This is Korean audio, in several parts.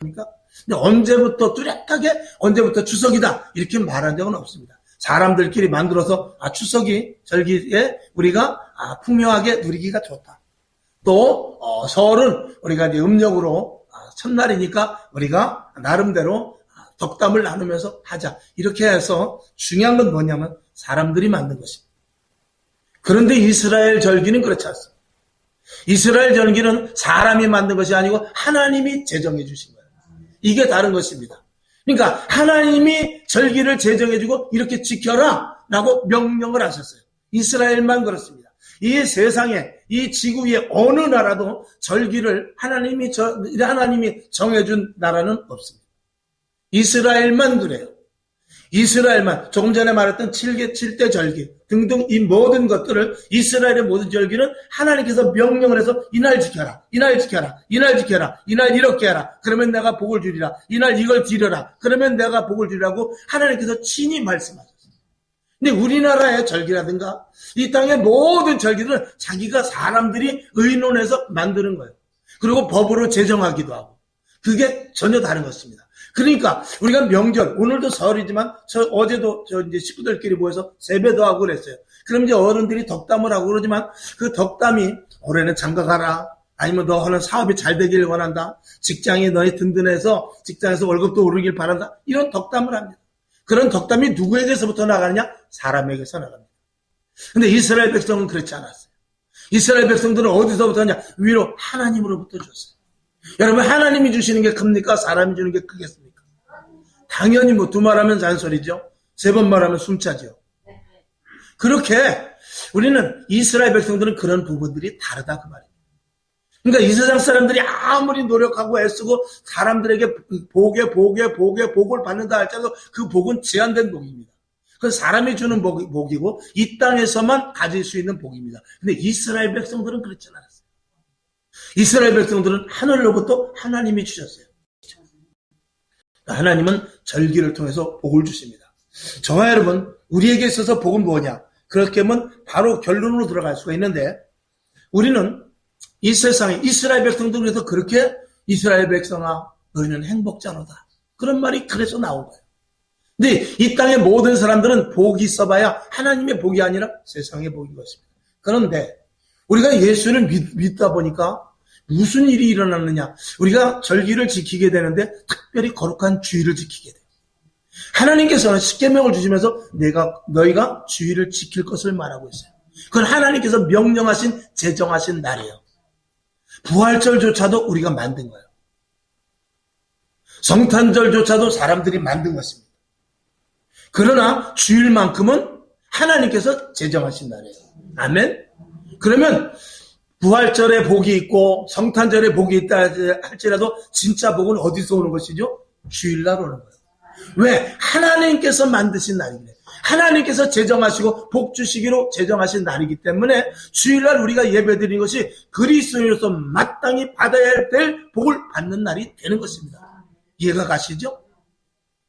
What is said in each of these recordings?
근데 언제부터 뚜렷하게 언제부터 추석이다 이렇게 말한 적은 없습니다. 사람들끼리 만들어서 추석이 절기에 우리가 풍요하게 누리기가 좋다. 또 설은 우리가 이제 음력으로 첫날이니까 우리가 나름대로 덕담을 나누면서 하자. 이렇게 해서 중요한 건 뭐냐면 사람들이 만든 것입니다. 그런데 이스라엘 절기는 그렇지 않습니다. 이스라엘 절기는 사람이 만든 것이 아니고 하나님이 제정해 주신 거예요. 이게 다른 것입니다. 그러니까 하나님이 절기를 제정해주고 이렇게 지켜라 라고 명령을 하셨어요. 이스라엘만 그렇습니다. 이 세상에 이 지구 위에 어느 나라도 절기를 하나님이 정해준 나라는 없습니다. 이스라엘만 그래요. 이스라엘만 조금 전에 말했던 7대 절기 등등 이 모든 것들을 이스라엘의 모든 절기는 하나님께서 명령을 해서 이날 지켜라, 이날 지켜라, 이날 지켜라, 이날 이렇게 해라. 그러면 내가 복을 주리라. 이날 이걸 드려라. 그러면 내가 복을 주리라고 하나님께서 친히 말씀하셨어요. 근데 우리나라의 절기라든가 이 땅의 모든 절기들은 자기가 사람들이 의논해서 만드는 거예요. 그리고 법으로 제정하기도 하고 그게 전혀 다른 것입니다. 그러니까 우리가 명절, 오늘도 설이지만 어제도 이제 식구들끼리 모여서 세배도 하고 그랬어요. 그럼 이제 어른들이 덕담을 하고 그러지만 그 덕담이 올해는 장가 가라. 아니면 너 하는 사업이 잘 되길 원한다. 직장이 너희 든든해서 직장에서 월급도 오르길 바란다. 이런 덕담을 합니다. 그런 덕담이 누구에게서부터 나가느냐? 사람에게서 나갑니다. 근데 이스라엘 백성은 그렇지 않았어요. 이스라엘 백성들은 어디서부터 하냐? 위로 하나님으로부터 줬어요. 여러분 하나님이 주시는 게 큽니까? 사람이 주는 게 크겠습니까? 당연히 두 말하면 잔소리죠. 3번 말하면 숨차죠. 그렇게 우리는 이스라엘 백성들은 그런 부분들이 다르다 그 말이에요. 그러니까 이 세상 사람들이 아무리 노력하고 애쓰고 사람들에게 복을 받는다 할지라도 그 복은 제한된 복입니다. 그건 사람이 주는 복이고 이 땅에서만 가질 수 있는 복입니다. 근데 이스라엘 백성들은 그렇지 않았어요. 이스라엘 백성들은 하늘로부터 하나님이 주셨어요. 하나님은 절기를 통해서 복을 주십니다. 저와 여러분, 우리에게 있어서 복은 뭐냐? 그렇게 하면 바로 결론으로 들어갈 수가 있는데 우리는 이 세상에 이스라엘 백성들에서 그렇게 이스라엘 백성아 너희는 행복자로다. 그런 말이 그래서 나온 거예요. 근데 이 땅의 모든 사람들은 복이 있어봐야 하나님의 복이 아니라 세상의 복인 것입니다. 그런데 우리가 예수를 믿다 보니까 무슨 일이 일어났느냐? 우리가 절기를 지키게 되는데 특별히 거룩한 주일을 지키게 돼요. 하나님께서는 십계명을 주시면서 너희가 주일을 지킬 것을 말하고 있어요. 그건 하나님께서 명령하신 제정하신 날이에요. 부활절조차도 우리가 만든 거예요. 성탄절조차도 사람들이 만든 것입니다. 그러나 주일만큼은 하나님께서 제정하신 날이에요. 아멘? 그러면 부활절에 복이 있고 성탄절에 복이 있다 할지라도 진짜 복은 어디서 오는 것이죠? 주일날 오는 거예요. 왜? 하나님께서 만드신 날이래. 하나님께서 제정하시고 복 주시기로 제정하신 날이기 때문에 주일날 우리가 예배드리는 것이 그리스도인으로서 마땅히 받아야 될 복을 받는 날이 되는 것입니다. 이해가 가시죠?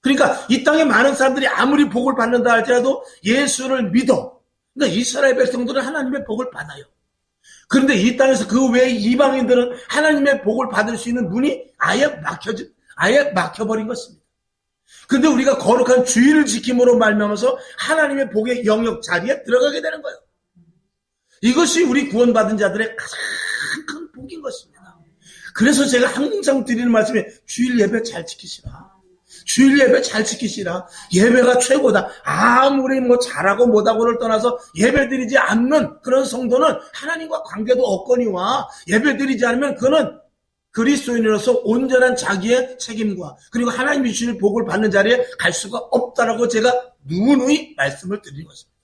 그러니까 이 땅에 많은 사람들이 아무리 복을 받는다 할지라도 예수를 믿어. 그러니까 이스라엘 백성들은 하나님의 복을 받아요. 그런데 이 땅에서 그 외의 이방인들은 하나님의 복을 받을 수 있는 문이 아예 막혀버린 것입니다. 그런데 우리가 거룩한 주일을 지킴으로 말미암아서 하나님의 복의 영역 자리에 들어가게 되는 거예요. 이것이 우리 구원받은 자들의 가장 큰 복인 것입니다. 그래서 제가 항상 드리는 말씀이 주일 예배 잘 지키시라. 주일 예배 잘 지키시라. 예배가 최고다. 아무리 잘하고 못하고를 떠나서 예배드리지 않는 그런 성도는 하나님과 관계도 없거니와 예배드리지 않으면 그는 그리스도인으로서 온전한 자기의 책임과 그리고 하나님이 주실 복을 받는 자리에 갈 수가 없다라고 제가 누누이 말씀을 드리는 것입니다.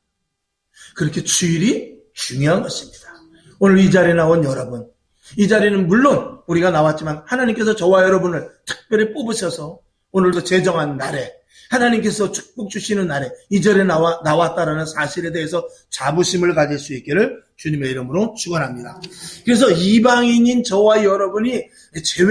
그렇게 주일이 중요한 것입니다. 오늘 이 자리에 나온 여러분, 이 자리는 물론 우리가 나왔지만 하나님께서 저와 여러분을 특별히 뽑으셔서 오늘도 제정한 날에 하나님께서 축복 주시는 날에 이 자리에 나왔다라는 사실에 대해서 자부심을 가질 수 있기를 주님의 이름으로 축원합니다. 그래서 이방인인 저와 여러분이